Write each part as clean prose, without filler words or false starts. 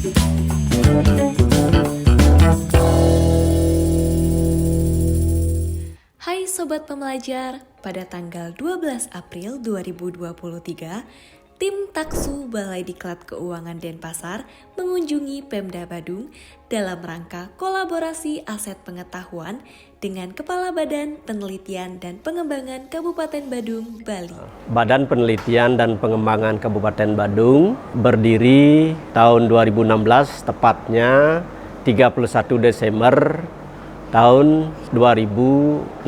Hai Sobat Pembelajar, pada tanggal 12 April 2023, tim Taksu Balai Diklat Keuangan Denpasar mengunjungi Pemda Badung dalam rangka kolaborasi aset pengetahuan dengan Kepala Badan Penelitian dan Pengembangan Kabupaten Badung, Bali. Badan Penelitian dan Pengembangan Kabupaten Badung berdiri tahun 2016, tepatnya 31 Desember tahun 2016.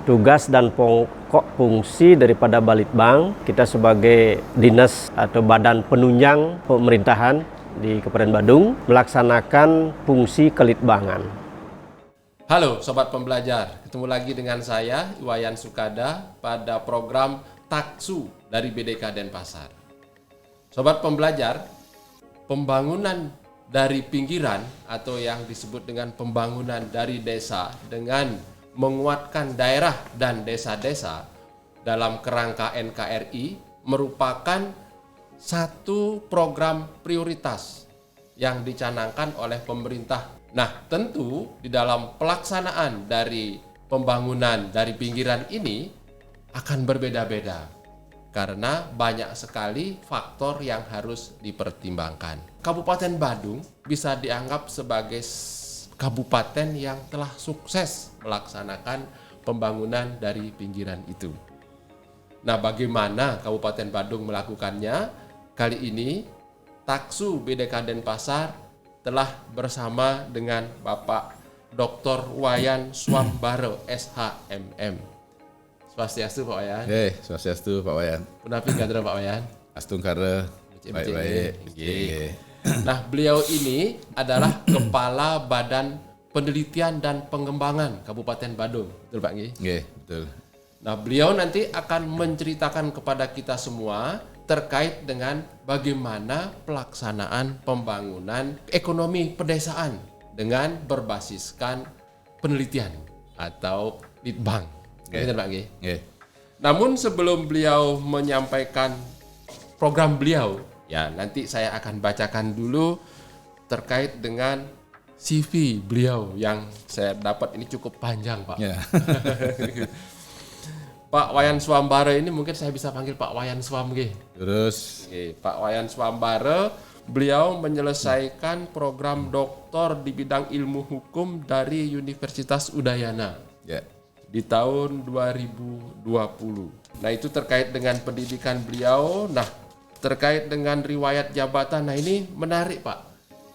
Tugas dan pokok fungsi daripada Balitbank, kita sebagai dinas atau badan penunjang pemerintahan di Kabupaten Badung melaksanakan fungsi kelitbangan. Halo Sobat Pembelajar, ketemu lagi dengan saya Iwayan Sukada pada program Taksu dari BDK Denpasar. Sobat Pembelajar, pembangunan dari pinggiran atau yang disebut dengan pembangunan dari desa dengan menguatkan daerah dan desa-desa dalam kerangka NKRI merupakan satu program prioritas yang dicanangkan oleh pemerintah. Nah, tentu di dalam pelaksanaan dari pembangunan dari pinggiran ini akan berbeda-beda karena banyak sekali faktor yang harus dipertimbangkan. Kabupaten Badung bisa dianggap sebagai kabupaten yang telah sukses melaksanakan pembangunan dari pinggiran itu. Nah, bagaimana Kabupaten Badung melakukannya? Kali ini Taksu BDK Denpasar telah bersama dengan Bapak Dr. Wayan Swambaro SHMM. Swastiastu Pak Wayan. Swastiastu Pak Wayan. Punapi kadra Pak Wayan. Astung kare. Baik-baik. Nah, beliau ini adalah Kepala Badan Penelitian dan Pengembangan Kabupaten Badung. Betul Pak Nggih? Nggih, betul. Nah, beliau nanti akan menceritakan kepada kita semua terkait dengan bagaimana pelaksanaan pembangunan ekonomi pedesaan dengan berbasiskan penelitian atau litbang. Betul Pak Nggih? Nggih. Namun sebelum beliau menyampaikan program beliau, ya nanti saya akan bacakan dulu terkait dengan CV beliau yang saya dapat ini cukup panjang Pak. Ya. Pak Wayan Swambaro ini mungkin saya bisa panggil Pak Wayan Swam nggih. Terus Pak Wayan Swambaro, beliau menyelesaikan program doktor di bidang ilmu hukum dari Universitas Udayana. ya. Di tahun 2020. Nah, itu terkait dengan pendidikan beliau. Nah, terkait dengan riwayat jabatan, nah ini menarik Pak.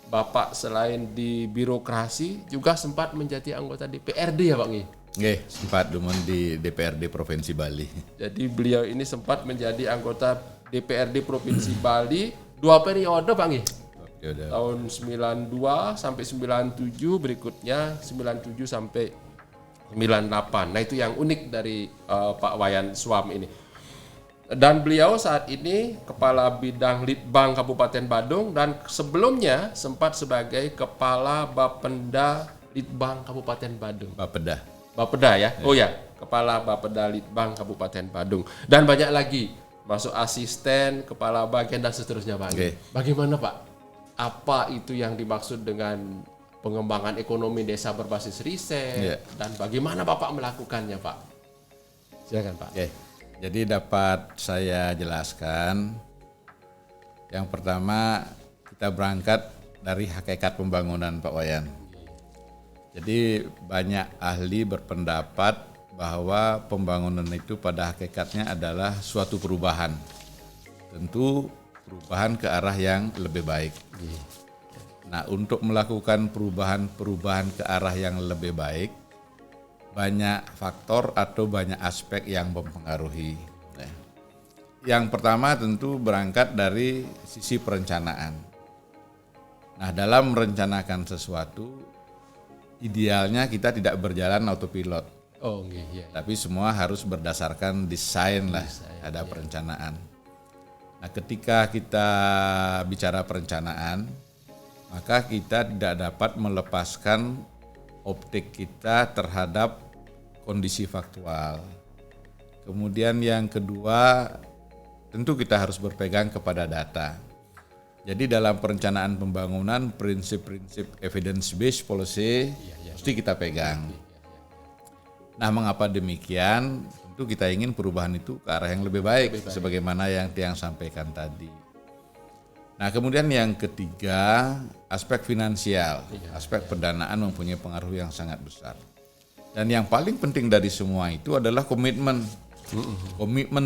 Bapak selain di birokrasi juga sempat menjadi anggota DPRD ya Pak Nggih? Nggih, sempat dumun di DPRD Provinsi Bali. Jadi beliau ini sempat menjadi anggota DPRD Provinsi Bali 2 periode Pak Nggih? Tahun 92 sampai 97, berikutnya 97 sampai 98. Nah, itu yang unik dari Pak Wayan Swam ini. Dan beliau saat ini Kepala Bidang Litbang Kabupaten Badung dan sebelumnya sempat sebagai Kepala Bapenda Litbang Kabupaten Badung. Bapeda ya? Oh ya, Kepala Bapeda Litbang Kabupaten Badung. Dan banyak lagi, masuk asisten, kepala bagian dan seterusnya Pak. Okay. Bagaimana Pak? Apa itu yang dimaksud dengan pengembangan ekonomi desa berbasis riset dan bagaimana Bapak melakukannya Pak? Silakan Pak. Okay. Jadi dapat saya jelaskan. Yang pertama kita berangkat dari hakikat pembangunan Pak Wayan. Jadi banyak ahli berpendapat bahwa pembangunan itu pada hakikatnya adalah suatu perubahan. Tentu perubahan ke arah yang lebih baik. Nah, untuk melakukan perubahan ke arah yang lebih baik, banyak faktor atau banyak aspek yang mempengaruhi. Yang pertama tentu berangkat dari sisi perencanaan. Nah, dalam merencanakan sesuatu, idealnya kita tidak berjalan autopilot. Oh, iya. Tapi semua harus berdasarkan desain lah, ada perencanaan. Nah, ketika kita bicara perencanaan, maka kita tidak dapat melepaskan optik kita terhadap kondisi faktual. Kemudian yang kedua, tentu kita harus berpegang kepada data. Jadi dalam perencanaan pembangunan prinsip-prinsip evidence based policy mesti kita pegang. Nah, mengapa demikian? Tentu kita ingin perubahan itu ke arah yang lebih baik, sebagaimana yang Tiang sampaikan tadi. Nah, kemudian yang ketiga, aspek finansial, aspek pendanaan mempunyai pengaruh yang sangat besar. Dan yang paling penting dari semua itu adalah komitmen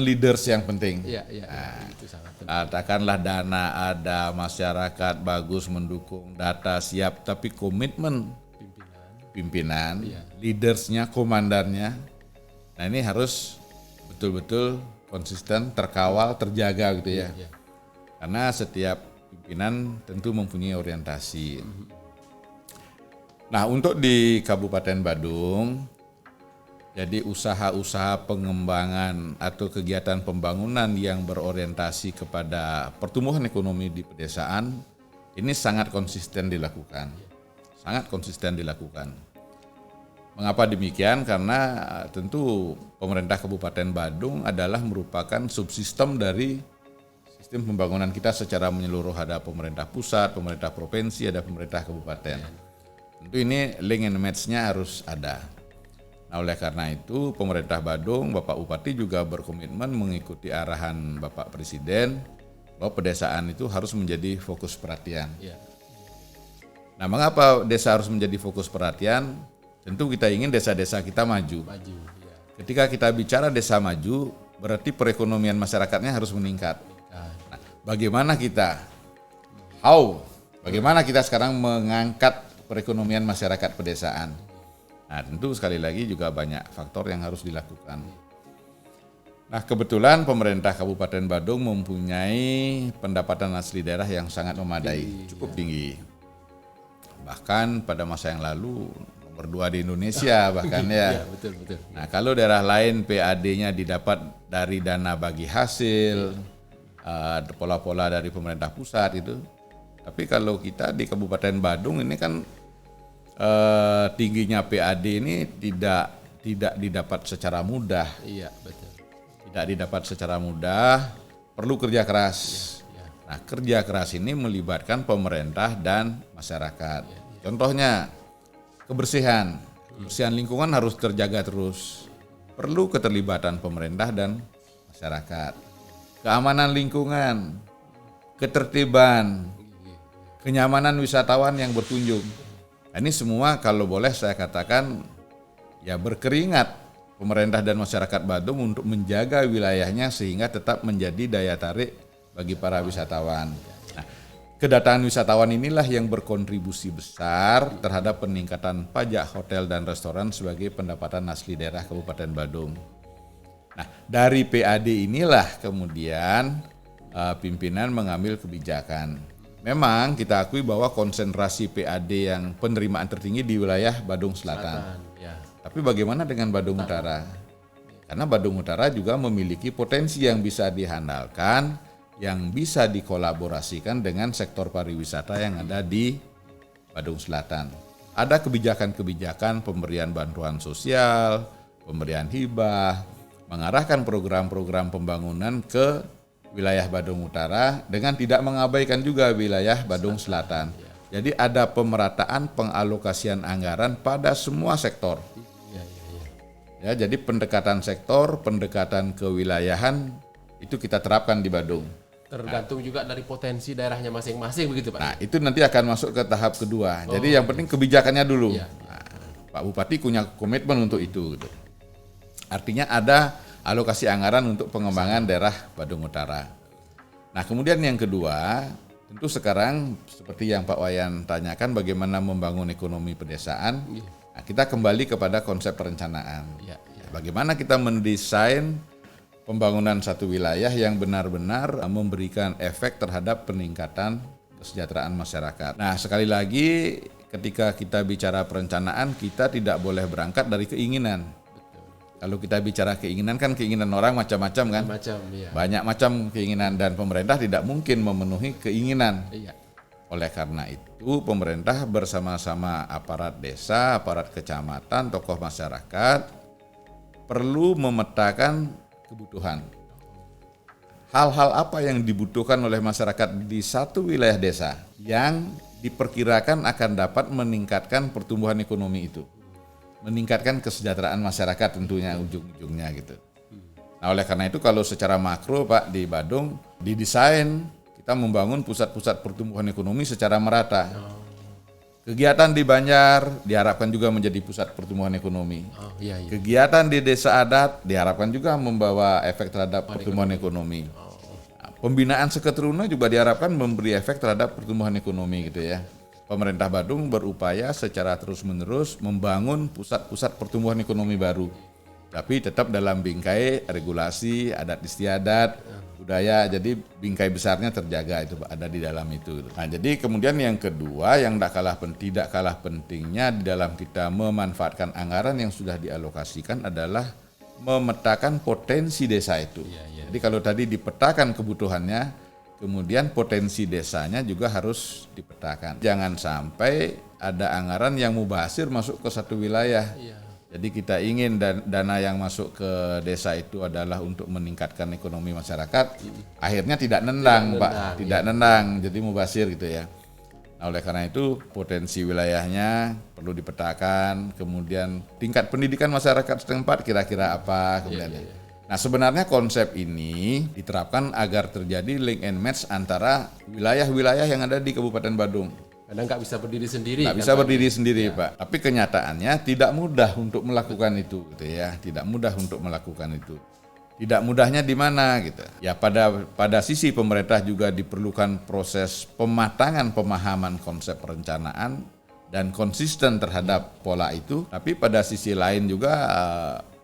leaders yang penting. Itu sangat penting. Katakanlah dana ada, masyarakat bagus mendukung, data siap, tapi komitmen pimpinan, leadersnya, komandannya, nah ini harus betul-betul konsisten, terkawal, terjaga gitu ya. Karena setiap pimpinan tentu mempunyai orientasi. Nah, untuk di Kabupaten Badung, jadi usaha-usaha pengembangan atau kegiatan pembangunan yang berorientasi kepada pertumbuhan ekonomi di pedesaan ini sangat konsisten dilakukan. Sangat konsisten dilakukan. Mengapa demikian? Karena tentu pemerintah Kabupaten Badung adalah merupakan subsistem dari sistem pembangunan kita secara menyeluruh. Ada pemerintah pusat, pemerintah provinsi, ada pemerintah kabupaten. Tentu ini link and match-nya harus ada. Nah, oleh karena itu pemerintah Badung, Bapak Bupati juga berkomitmen mengikuti arahan Bapak Presiden bahwa pedesaan itu harus menjadi fokus perhatian. Nah, mengapa desa harus menjadi fokus perhatian? Tentu kita ingin desa-desa kita maju. Ketika kita bicara desa maju, berarti perekonomian masyarakatnya harus meningkat. Nah, bagaimana kita sekarang mengangkat perekonomian masyarakat pedesaan? Nah, tentu sekali lagi juga banyak faktor yang harus dilakukan. Nah, kebetulan pemerintah Kabupaten Badung mempunyai pendapatan asli daerah yang sangat memadai, cukup tinggi. Bahkan pada masa yang lalu nomor 2 di Indonesia bahkan ya. Betul. Nah, kalau daerah lain PAD-nya didapat dari dana bagi hasil, pola-pola dari pemerintah pusat itu. Tapi kalau kita di Kabupaten Badung ini kan tingginya PAD ini tidak didapat secara mudah. Iya, betul. Tidak didapat secara mudah, perlu kerja keras. Nah, kerja keras ini melibatkan pemerintah dan masyarakat. Contohnya kebersihan lingkungan harus terjaga terus. Perlu keterlibatan pemerintah dan masyarakat. Keamanan lingkungan, ketertiban, kenyamanan wisatawan yang berkunjung. Nah, ini semua kalau boleh saya katakan ya berkeringat pemerintah dan masyarakat Badung untuk menjaga wilayahnya sehingga tetap menjadi daya tarik bagi para wisatawan. Nah, kedatangan wisatawan inilah yang berkontribusi besar terhadap peningkatan pajak hotel dan restoran sebagai pendapatan asli daerah Kabupaten Badung. Nah, dari PAD inilah kemudian pimpinan mengambil kebijakan. Memang kita akui bahwa konsentrasi PAD yang penerimaan tertinggi di wilayah Badung Selatan. Tapi bagaimana dengan Badung Utara? Karena Badung Utara juga memiliki potensi yang bisa dihandalkan, yang bisa dikolaborasikan dengan sektor pariwisata yang ada di Badung Selatan. Ada kebijakan-kebijakan pemberian bantuan sosial, pemberian hibah, mengarahkan program-program pembangunan ke wilayah Badung Utara dengan tidak mengabaikan juga wilayah Badung Selatan. Jadi ada pemerataan pengalokasian anggaran pada semua sektor. Ya, jadi pendekatan sektor, pendekatan kewilayahan itu kita terapkan di Badung. Tergantung juga dari potensi daerahnya masing-masing begitu Pak. Nah, itu nanti akan masuk ke tahap kedua. Jadi yang penting kebijakannya dulu. Nah, Pak Bupati punya komitmen untuk itu. Gitu. Artinya ada alokasi anggaran untuk pengembangan daerah Badung Utara. Nah, kemudian yang kedua, tentu sekarang seperti yang Pak Wayan tanyakan bagaimana membangun ekonomi pedesaan. Nah, kita kembali kepada konsep perencanaan. Bagaimana kita mendesain pembangunan satu wilayah yang benar-benar memberikan efek terhadap peningkatan kesejahteraan masyarakat. Nah, sekali lagi ketika kita bicara perencanaan, kita tidak boleh berangkat dari keinginan. Kalau kita bicara keinginan kan keinginan orang macam-macam kan? Banyak macam keinginan dan pemerintah tidak mungkin memenuhi keinginan. Oleh karena itu pemerintah bersama-sama aparat desa, aparat kecamatan, tokoh masyarakat perlu memetakan kebutuhan. hal-hal apa yang dibutuhkan oleh masyarakat di satu wilayah desa yang diperkirakan akan dapat meningkatkan pertumbuhan ekonomi itu, meningkatkan kesejahteraan masyarakat tentunya ujung-ujungnya gitu. Nah oleh karena itu kalau secara makro Pak di Badung didesain kita membangun pusat-pusat pertumbuhan ekonomi secara merata. Kegiatan di Banjar diharapkan juga menjadi pusat pertumbuhan ekonomi. Iya. Kegiatan di desa adat diharapkan juga membawa efek terhadap pertumbuhan ekonomi. Nah, pembinaan seketeruna juga diharapkan memberi efek terhadap pertumbuhan ekonomi gitu ya. Pemerintah Badung berupaya secara terus-menerus membangun pusat-pusat pertumbuhan ekonomi baru. Tapi tetap dalam bingkai regulasi, adat istiadat, budaya, jadi bingkai besarnya terjaga itu ada di dalam itu. Nah, jadi kemudian yang kedua yang tidak kalah pentingnya di dalam kita memanfaatkan anggaran yang sudah dialokasikan adalah memetakan potensi desa itu. Jadi kalau tadi dipetakan kebutuhannya, kemudian potensi desanya juga harus dipetakan. Jangan sampai ada anggaran yang mubazir masuk ke satu wilayah. Jadi kita ingin dana yang masuk ke desa itu adalah untuk meningkatkan ekonomi masyarakat, akhirnya tidak nendang Pak, tidak nendang, jadi mubazir gitu ya. Nah oleh karena itu potensi wilayahnya perlu dipetakan, kemudian tingkat pendidikan masyarakat setempat kira-kira apa, kemudian. Nah sebenarnya konsep ini diterapkan agar terjadi link and match antara wilayah-wilayah yang ada di Kabupaten Badung. Kadang nggak bisa berdiri sendiri. Nggak bisa berdiri sendiri Pak. Tapi kenyataannya tidak mudah untuk melakukan itu, gitu ya. Tidak mudah untuk melakukan itu. Tidak mudahnya di mana gitu. Ya pada sisi pemerintah juga diperlukan proses pematangan pemahaman konsep perencanaan dan konsisten terhadap pola itu. Tapi pada sisi lain juga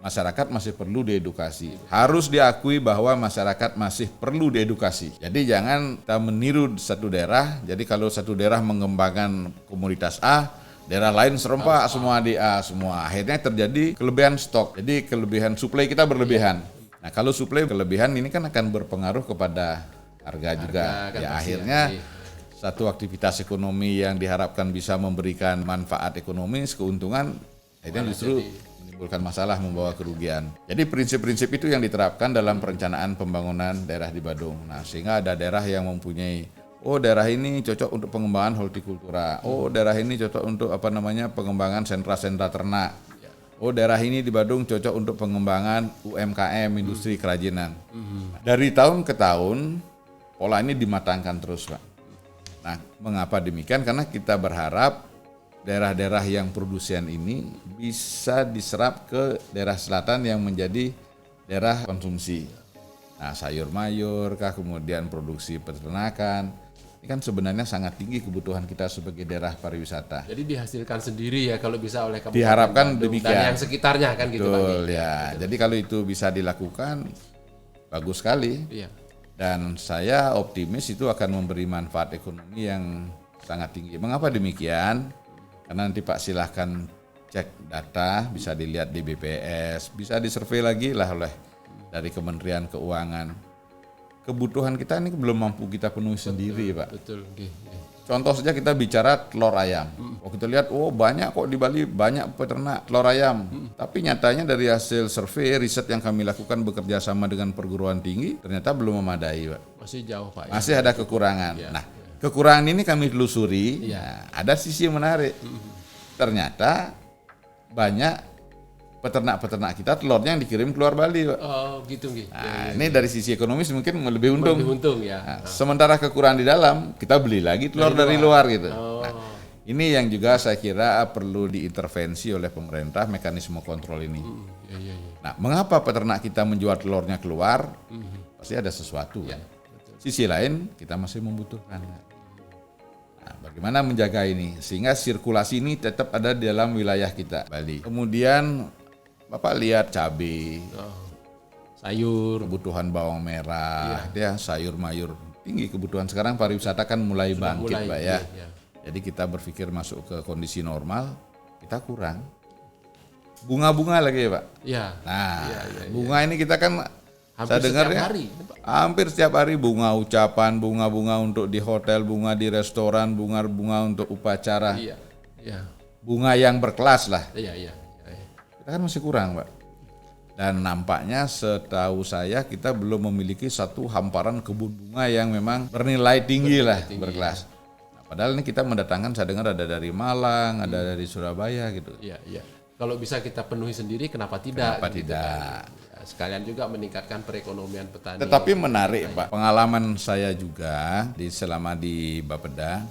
masyarakat masih perlu diedukasi. Harus diakui bahwa masyarakat masih perlu diedukasi. Jadi jangan kita meniru satu daerah. Jadi kalau satu daerah mengembangkan komoditas A, daerah lain serempak semua di A semua. Akhirnya terjadi kelebihan stok. Jadi kelebihan suplai kita berlebihan. Nah kalau suplai berlebihan ini kan akan berpengaruh kepada harga juga. Ya akhirnya satu aktivitas ekonomi yang diharapkan bisa memberikan manfaat ekonomis, keuntungan, akhirnya justru menimbulkan masalah, membawa kerugian. Jadi prinsip-prinsip itu yang diterapkan dalam perencanaan pembangunan daerah di Badung. Nah, sehingga ada daerah yang mempunyai, daerah ini cocok untuk pengembangan hortikultura. Daerah ini cocok untuk pengembangan sentra-sentra ternak. Daerah ini di Badung cocok untuk pengembangan UMKM, industri kerajinan. Dari tahun ke tahun, pola ini dimatangkan terus, Pak. Nah, mengapa demikian? Karena kita berharap daerah-daerah yang produsen ini bisa diserap ke daerah selatan yang menjadi daerah konsumsi. Nah, sayur mayur kah, kemudian produksi peternakan. Ini kan sebenarnya sangat tinggi kebutuhan kita sebagai daerah pariwisata. Jadi dihasilkan sendiri ya kalau bisa oleh Kabupaten Diharapkan Badung demikian. dan yang sekitarnya kan gitu Pak. Betul ya. Jadi kalau itu bisa dilakukan bagus sekali. Iya. Dan saya optimis itu akan memberi manfaat ekonomi yang sangat tinggi. Mengapa demikian? Karena nanti Pak silahkan cek data, bisa dilihat di BPS, bisa disurvei lagi lah oleh dari Kementerian Keuangan. Kebutuhan kita ini belum mampu kita penuhi sendiri Pak. Betul. Contoh saja kita bicara telur ayam. Kita lihat, banyak kok di Bali, banyak peternak telur ayam. Tapi nyatanya dari hasil survei, riset yang kami lakukan bekerja sama dengan perguruan tinggi, ternyata belum memadai Pak. Masih jauh Pak. Masih ada kekurangan. Nah, kekurangan ini kami telusuri, ada sisi yang menarik. Ternyata banyak peternak-peternak kita telurnya yang dikirim keluar Bali, Pak. Oh, gitu. Nah, ini dari sisi ekonomis mungkin lebih untung. Lebih untung ya. Nah, sementara kekurangan di dalam, kita beli lagi telur dari luar gitu. Nah, ini yang juga saya kira perlu diintervensi oleh pemerintah, mekanisme kontrol ini. Nah, mengapa peternak kita menjual telurnya keluar? Pasti ada sesuatu. Kan? Sisi lain, kita masih membutuhkan. Nah, bagaimana menjaga ini sehingga sirkulasi ini tetap ada di dalam wilayah kita Bali. Kemudian Bapak lihat cabai, sayur, kebutuhan bawang merah, sayur mayur tinggi kebutuhan. Sekarang pariwisata kan mulai bangkit, Pak ya. Jadi kita berpikir masuk ke kondisi normal, kita kurang. Bunga-bunga lagi ya Pak. Iya. Nah, bunga ini kita kan hampir saya dengar ya, hampir setiap hari bunga ucapan, bunga-bunga untuk di hotel, bunga di restoran, bunga-bunga untuk upacara. Bunga yang berkelas lah. Iya. Kita kan masih kurang, Pak. Dan nampaknya setahu saya kita belum memiliki satu hamparan kebun bunga yang memang bernilai tinggi lah, berkelas. Nah, padahal ini kita mendatangkan, saya dengar ada dari Malang, ada dari Surabaya gitu. Iya, iya. Kalau bisa kita penuhi sendiri, kenapa tidak? Kenapa gitu tidak? kan. Ya, sekalian juga meningkatkan perekonomian petani. Tetapi menarik Pak, pengalaman saya juga selama di Bapeda,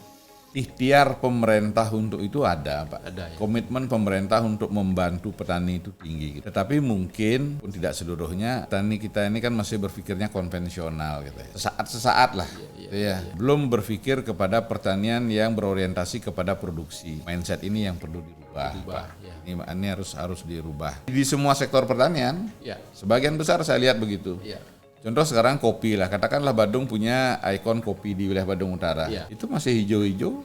ikhtiar pemerintah untuk itu ada Pak. Ada, ya. Komitmen pemerintah untuk membantu petani itu tinggi. Tetapi mungkin pun tidak seluruhnya, petani kita ini kan masih berpikirnya konvensional gitu ya. Sesaat lah. Iya. Belum berpikir kepada pertanian yang berorientasi kepada produksi. Mindset ini yang perlu dirubah. Pak. Ya. Ini harus dirubah. Di semua sektor pertanian, Ya. sebagian besar saya lihat begitu. Ya. Contoh sekarang kopi lah, katakanlah Badung punya ikon kopi di wilayah Badung Utara. Iya. Itu masih hijau-hijau,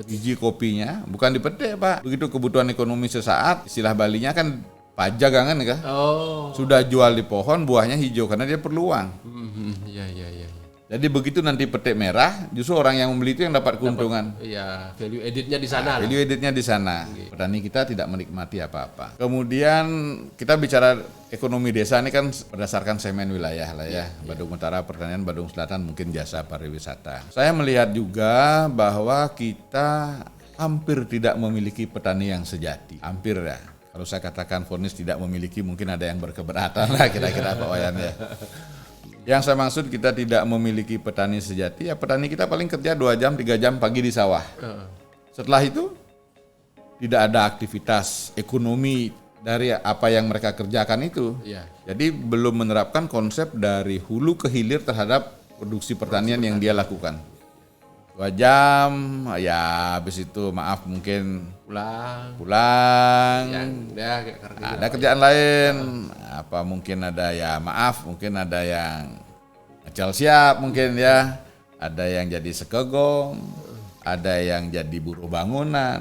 biji kopinya, bukan dipetik Pak. Begitu kebutuhan ekonomi sesaat, istilah Balinya kan pajagangan kah? Oh. Sudah jual di pohon, buahnya hijau karena dia perlu uang. Iya, iya, iya. Jadi begitu nanti petik merah, justru orang yang membeli itu yang dapat keuntungan. Iya, value editnya di sana. Value editnya di sana. Petani kita tidak menikmati apa-apa. Kemudian kita bicara ekonomi desa ini kan berdasarkan segmen wilayah lah ya. Badung Utara pertanian, Badung Selatan mungkin jasa pariwisata. Saya melihat juga bahwa kita hampir tidak memiliki petani yang sejati. Hampir ya. Kalau saya katakan vonis tidak memiliki, mungkin ada yang berkeberatan lah kira-kira Pak Wayan ya. Yang saya maksud kita tidak memiliki petani sejati, ya petani kita paling kerja 2 jam, 3 jam pagi di sawah. Setelah itu tidak ada aktivitas ekonomi dari apa yang mereka kerjakan itu. Iya. Jadi belum menerapkan konsep dari hulu ke hilir terhadap produksi pertanian yang dia lakukan. 2 jam, ya habis itu maaf mungkin pulang. Yang ya, kerja. Ada kerjaan lain, apa mungkin ada ya maaf, mungkin ada yang ngecel siap mungkin ya, ada yang jadi sekegong, ada yang jadi buruh bangunan.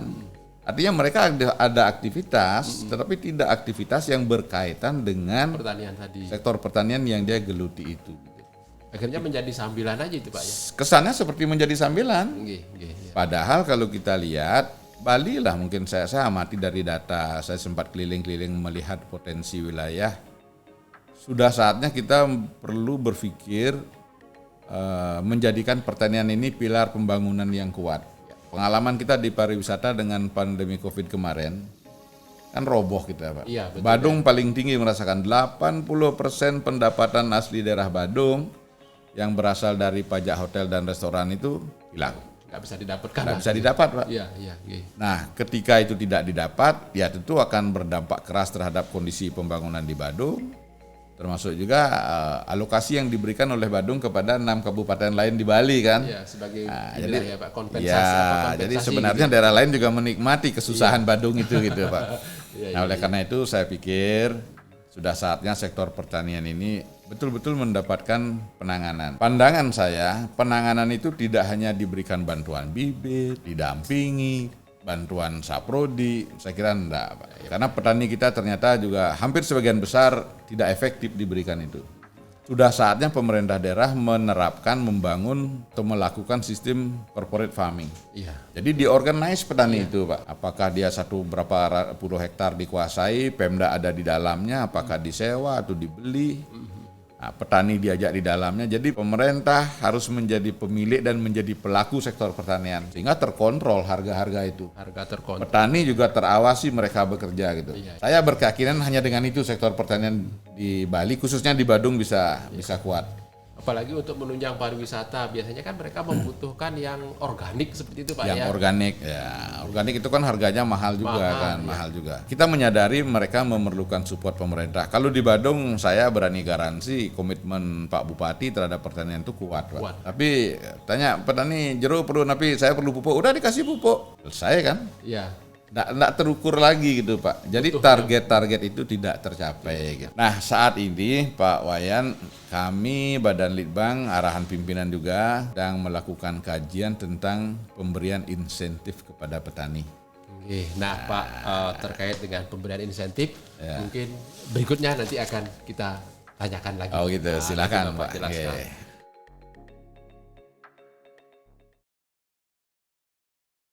Artinya mereka ada aktivitas, tetapi tidak aktivitas yang berkaitan dengan Pertanian tadi. sektor pertanian yang dia geluti itu. Akhirnya menjadi sambilan aja itu Pak ya. Kesannya seperti menjadi sambilan. Nggih, nggih. Ya. Padahal kalau kita lihat Bali lah, mungkin saya amati dari data, saya sempat keliling-keliling melihat potensi wilayah. Sudah saatnya kita perlu berpikir menjadikan pertanian ini pilar pembangunan yang kuat. Pengalaman kita di pariwisata dengan pandemi Covid kemarin kan roboh kita Pak. Iya, betul, Badung paling tinggi merasakan 80% pendapatan asli daerah Badung yang berasal dari pajak hotel dan restoran itu hilang. Nggak bisa didapatkan. Nggak bisa didapat Pak. Iya, iya, nggih. Nah, ketika itu tidak didapat, ya tentu akan berdampak keras terhadap kondisi pembangunan di Badung, termasuk juga alokasi yang diberikan oleh Badung kepada 6 kabupaten lain di Bali kan. Iya, sebagai Jadi ya Pak, kompensasi ya, kompensasi jadi sebenarnya daerah lain juga menikmati kesusahan Badung itu gitu Pak. Iya, Nah, oleh karena itu saya pikir sudah saatnya sektor pertanian ini betul-betul mendapatkan penanganan. Pandangan saya, penanganan itu tidak hanya diberikan bantuan bibit, didampingi, bantuan saprodi, saya kira enggak Pak. Karena petani kita ternyata juga hampir sebagian besar tidak efektif diberikan itu. Sudah saatnya pemerintah daerah menerapkan, membangun atau melakukan sistem corporate farming. Iya. Jadi diorganize petani itu Pak. Apakah dia berapa puluh hektar dikuasai, Pemda ada di dalamnya, apakah disewa atau dibeli. Nah, petani diajak di dalamnya, jadi pemerintah harus menjadi pemilik dan menjadi pelaku sektor pertanian sehingga terkontrol harga-harga itu. Harga terkontrol. Petani juga terawasi mereka bekerja gitu. Iya. Saya berkeyakinan hanya dengan itu sektor pertanian di Bali khususnya di Badung bisa kuat. Apalagi untuk menunjang pariwisata, biasanya kan mereka membutuhkan yang organik seperti itu Pak Yang ya. organik ya, organik itu kan harganya mahal juga mahal juga. Kita menyadari mereka memerlukan support pemerintah. Kalau di Badung saya berani garansi komitmen Pak Bupati terhadap pertanian itu kuat, Pak. Kuat. Tapi tanya petani jeruk perlu, tapi saya perlu pupuk, udah dikasih pupuk, selesai kan? Iya. Nggak terukur lagi gitu Pak. Jadi target-target itu tidak tercapai gitu. Nah saat ini Pak Wayan, kami Badan Litbang, arahan pimpinan juga sedang melakukan kajian tentang pemberian insentif kepada petani. Oke. Nah Pak, terkait dengan pemberian insentif, mungkin berikutnya nanti akan kita tanyakan lagi. Oh gitu, silakan nanti Pak. Bapak jelaskan. Oke.